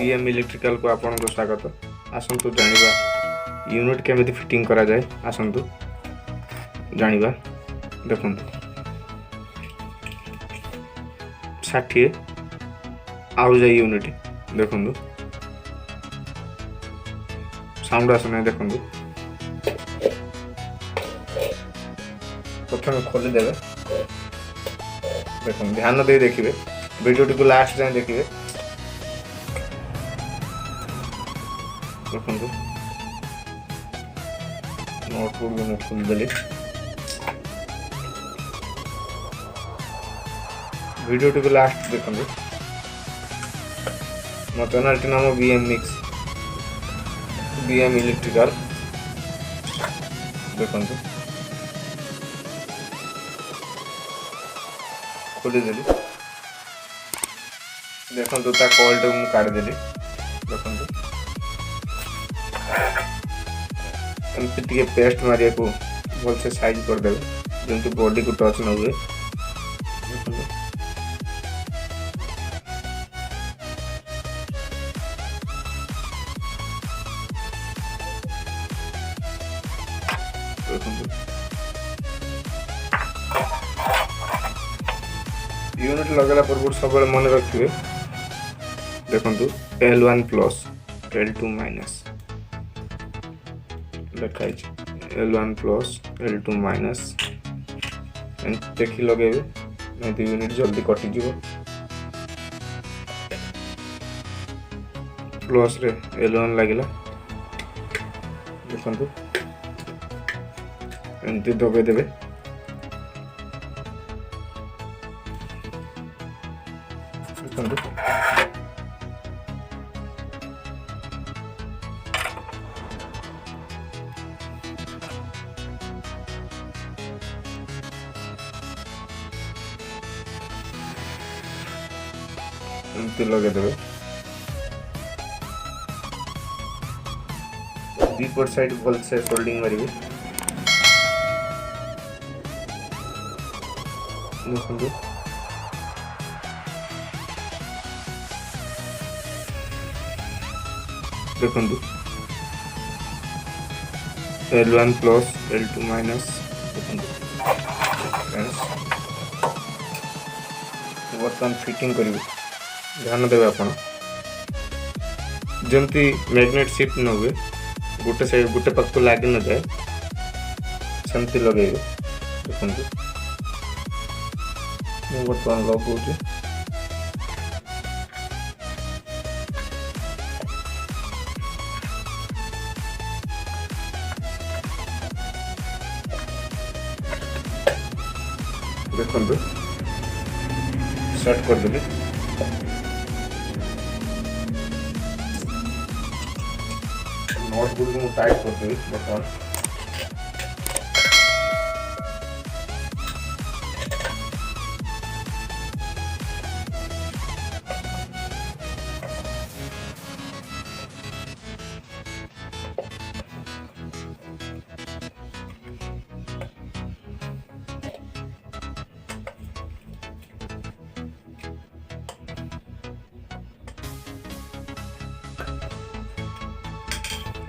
BM electrical को आपन को स्वागत। आसंतु जानिबा यूनिट केमिति फिटिंग करा जाए। आसंतु जानिबा देखंतु 60 आउ जाए यूनिट देखंतु साउंड आसना देखंतु। प्रथम खोली देवे देखो ध्यान दे देखिए वीडियो को लास्ट जाए देखिए देखो नोटबुक में खोल देली वीडियो को लास्ट देखो मो चैनल टी नाम बीएम मिक्स बीएम इलेक्ट्रिकल देखो खोली देली देखो ता कॉल टा मु काट देली देखो एमती टिके पेस्ट मारिया को भल से साइज कर देबे जेंति बॉडी को टच न हुए यूनिट लगला पर सब मन रखिए देखंतु L1 प्लस L2 माइनस लिखा L1 प्लस L2 माइनस देखी लगेबे नहीं तो यूनिट जल्दी कटि जीवो प्लस रे L1 लागिला देखंतु एंती दबे देबे देखंतु एमती लगे देवे दीपर साइड भल से सोल्डिंग मारिबे देखंतु देखंतु L1 प्लस L2 माइनस देखंतु बर्तमान फिटिंग करिवे ध्यान देवे आपण जमती मैग्नेट शिफ्ट न हुए गोटे साइड गोटे पक्ष को लाग न जाए सेमती लगेबे देखंतु मैं बर्तमान लगौछि देखंतु सेट कर देबे नोटबुक को टाइट कर देबे बर्तमान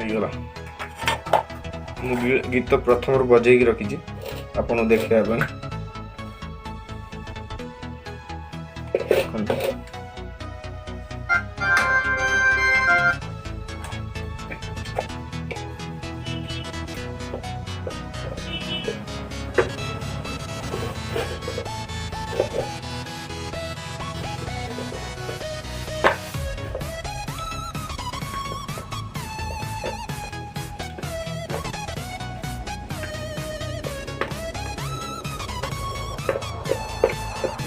गला गीत प्रथम बजे रखी आपन देखिए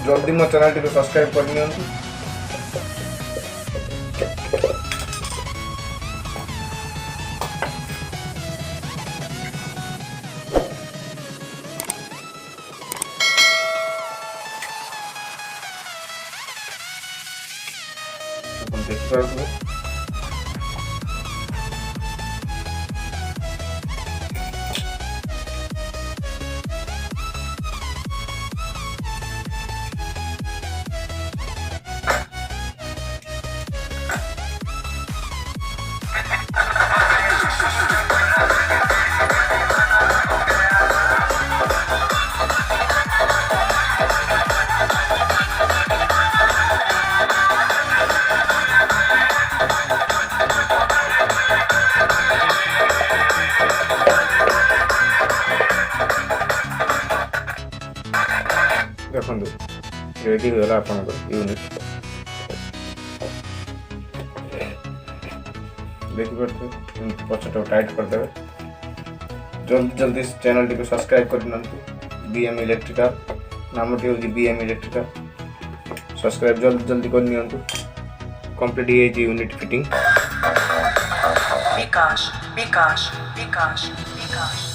जल्दी मो चैनल को सब्सक्राइब कर नियंतु देखिए ଦେଖନ୍ତୁ ରେଡ଼ି ହୋଇଗଲା ଆପଣଙ୍କର ୟୁନିଟ୍। ଦେଖିପାରୁଥିବେ ଏମିତି ପଛଟାକୁ ଟାଇଟ୍ କରିଦେବେ। ଜଲ୍ଦି ଜଲ୍ଦି ଚ୍ୟାନେଲଟିକୁ ସବସ୍କ୍ରାଇବ୍ କରିନିଅନ୍ତୁ। BM ଇଲେକ୍ଟ୍ରିକାଲ ନାମଟି ହେଉଛି BM ଇଲେକ୍ଟ୍ରିକାଲ। ସବସ୍କ୍ରାଇବ୍ ଜଲ୍ଦି ଜଲ୍ଦି କରିନିଅନ୍ତୁ। କମ୍ପ୍ଲିଟ୍ ହେଇଯାଇଛି ୟୁନିଟ୍ ଫିଟିଂ। विकास विकास विकास विकास